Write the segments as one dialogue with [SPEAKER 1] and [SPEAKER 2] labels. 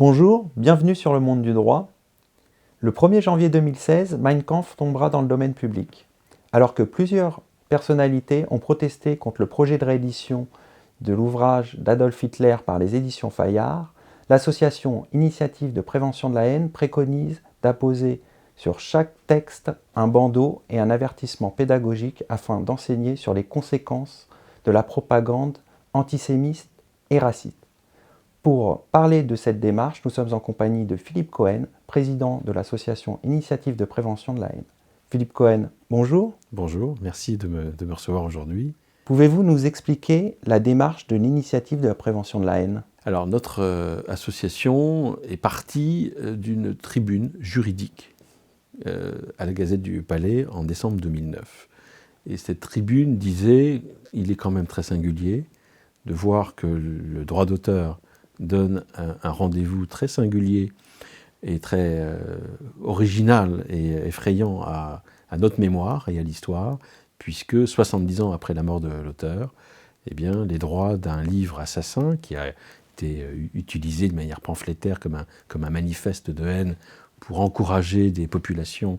[SPEAKER 1] Bonjour, bienvenue sur le monde du droit. Le 1er janvier 2016, Mein Kampf tombera dans le domaine public. Alors que plusieurs personnalités ont protesté contre le projet de réédition de l'ouvrage d'Adolf Hitler par les éditions Fayard, l'association Initiative de prévention de la haine préconise d'apposer sur chaque texte un bandeau et un avertissement pédagogique afin d'enseigner sur les conséquences de la propagande antisémite et raciste. Pour parler de cette démarche, nous sommes en compagnie de Philippe Cohen, président de l'association Initiative de prévention de la haine. Philippe Cohen, bonjour.
[SPEAKER 2] Bonjour, merci de me recevoir aujourd'hui.
[SPEAKER 1] Pouvez-vous nous expliquer la démarche de l'Initiative de la prévention de la haine ?
[SPEAKER 2] Alors, notre association est partie d'une tribune juridique à la Gazette du Palais en décembre 2009. Et cette tribune disait, il est quand même très singulier de voir que le droit d'auteur donne un rendez-vous très singulier et très original et effrayant à notre mémoire et à l'histoire, puisque 70 ans après la mort de l'auteur, eh bien, les droits d'un livre assassin qui a été utilisé de manière pamphlétaire comme un manifeste de haine pour encourager des populations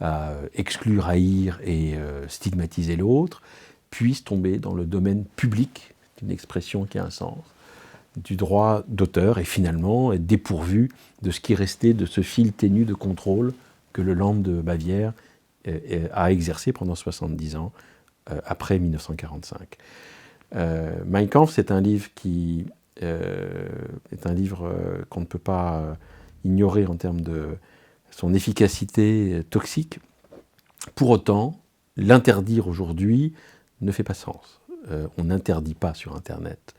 [SPEAKER 2] à exclure, haïr et stigmatiser l'autre, puissent tomber dans le domaine public, une expression qui a un sens, du droit d'auteur et finalement être dépourvu de ce qui restait de ce fil ténu de contrôle que le Land de Bavière a exercé pendant 70 ans après 1945. Mein Kampf, c'est un livre qui est un livre qu'on ne peut pas ignorer en termes de son efficacité toxique. Pour autant, l'interdire aujourd'hui ne fait pas sens. On n'interdit pas sur Internet.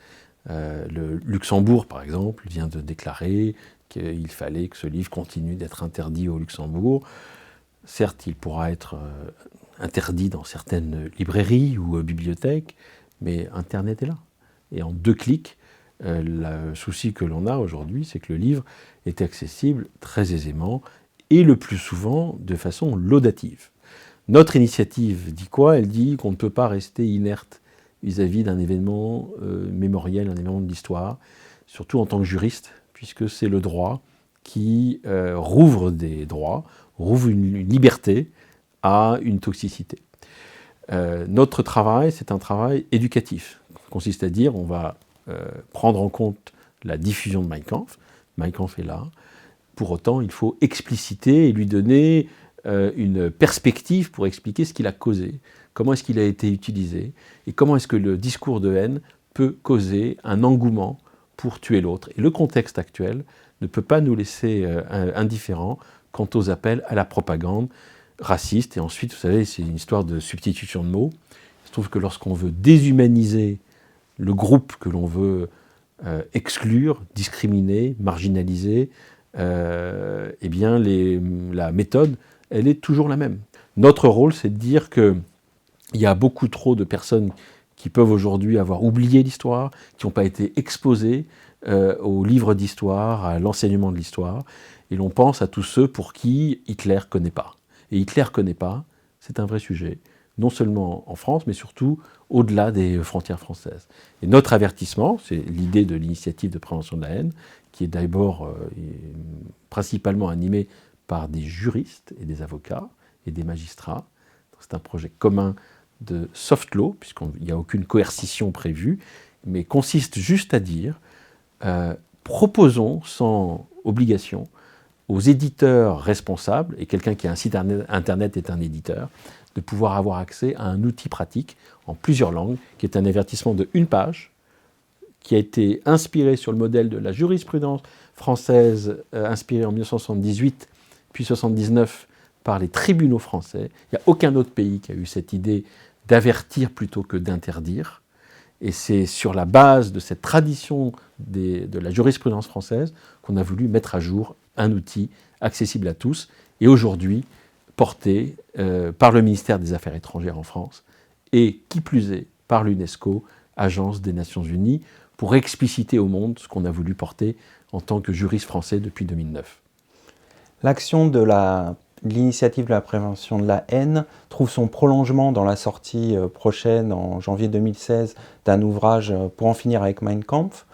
[SPEAKER 2] Le Luxembourg, par exemple, vient de déclarer qu'il fallait que ce livre continue d'être interdit au Luxembourg. Certes, il pourra être interdit dans certaines librairies ou bibliothèques, mais Internet est là. Et en 2 clics, le souci que l'on a aujourd'hui, c'est que le livre est accessible très aisément et le plus souvent de façon laudative. Notre initiative dit quoi ? Elle dit qu'on ne peut pas rester inerte vis-à-vis d'un événement mémoriel, un événement de l'histoire, surtout en tant que juriste, puisque c'est le droit qui rouvre des droits, rouvre une liberté à une toxicité. Notre travail, c'est un travail éducatif. Ça consiste à dire, on va prendre en compte la diffusion de Mein Kampf. Mein Kampf est là. Pour autant, il faut expliciter et lui donner une perspective pour expliquer ce qu'il a causé, comment est-ce qu'il a été utilisé, et comment est-ce que le discours de haine peut causer un engouement pour tuer l'autre. Et le contexte actuel ne peut pas nous laisser indifférents quant aux appels à la propagande raciste. Et ensuite, vous savez, c'est une histoire de substitution de mots. Il se trouve que lorsqu'on veut déshumaniser le groupe que l'on veut exclure, discriminer, marginaliser, eh bien, la méthode, elle est toujours la même. Notre rôle, c'est de dire qu'il y a beaucoup trop de personnes qui peuvent aujourd'hui avoir oublié l'histoire, qui n'ont pas été exposées aux livres d'histoire, à l'enseignement de l'histoire, et l'on pense à tous ceux pour qui Hitler ne connaît pas. Et Hitler ne connaît pas, c'est un vrai sujet, non seulement en France, mais surtout au-delà des frontières françaises. Et notre avertissement, c'est l'idée de l'initiative de prévention de la haine, qui est d'abord principalement animée par des juristes et des avocats et des magistrats. C'est un projet commun de soft law, puisqu'il n'y a aucune coercition prévue, mais consiste juste à dire, proposons sans obligation aux éditeurs responsables, et quelqu'un qui a un site internet est un éditeur, de pouvoir avoir accès à un outil pratique en plusieurs langues, qui est un avertissement de 1 page, qui a été inspiré sur le modèle de la jurisprudence française, inspirée en 1978, puis 1979, par les tribunaux français. Il n'y a aucun autre pays qui a eu cette idée d'avertir plutôt que d'interdire. Et c'est sur la base de cette tradition de la jurisprudence française qu'on a voulu mettre à jour un outil accessible à tous, et aujourd'hui porté par le ministère des Affaires étrangères en France, et qui plus est par l'UNESCO, agence des Nations Unies, pour expliciter au monde ce qu'on a voulu porter en tant que juriste français depuis 2009.
[SPEAKER 1] L'action de l'initiative de la prévention de la haine trouve son prolongement dans la sortie prochaine, en janvier 2016, d'un ouvrage pour en finir avec Mein Kampf.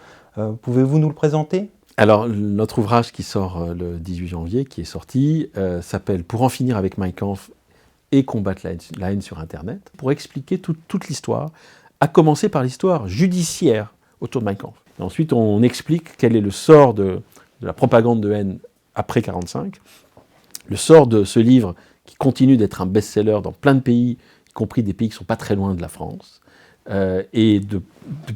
[SPEAKER 1] Pouvez-vous nous le présenter ?
[SPEAKER 2] Alors, notre ouvrage qui sort le 18 janvier, qui est sorti, s'appelle « Pour en finir avec Mein Kampf et combattre la haine sur Internet », pour expliquer toute l'histoire, à commencer par l'histoire judiciaire autour de Mein Kampf. Et ensuite, on explique quel est le sort de la propagande de haine après 1945, le sort de ce livre qui continue d'être un best-seller dans plein de pays, y compris des pays qui ne sont pas très loin de la France, et de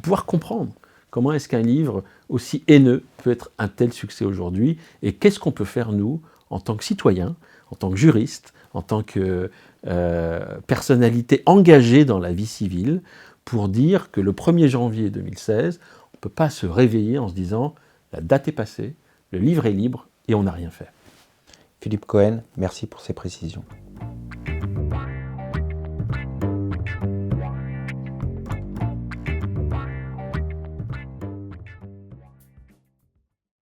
[SPEAKER 2] pouvoir comprendre comment est-ce qu'un livre aussi haineux peut être un tel succès aujourd'hui, et qu'est-ce qu'on peut faire, nous, en tant que citoyens, en tant que juristes, en tant que personnalité engagée dans la vie civile, pour dire que le 1er janvier 2016, on ne peut pas se réveiller en se disant « la date est passée, le livre est libre et on n'a rien fait ».
[SPEAKER 1] Philippe Cohen, merci pour ces précisions.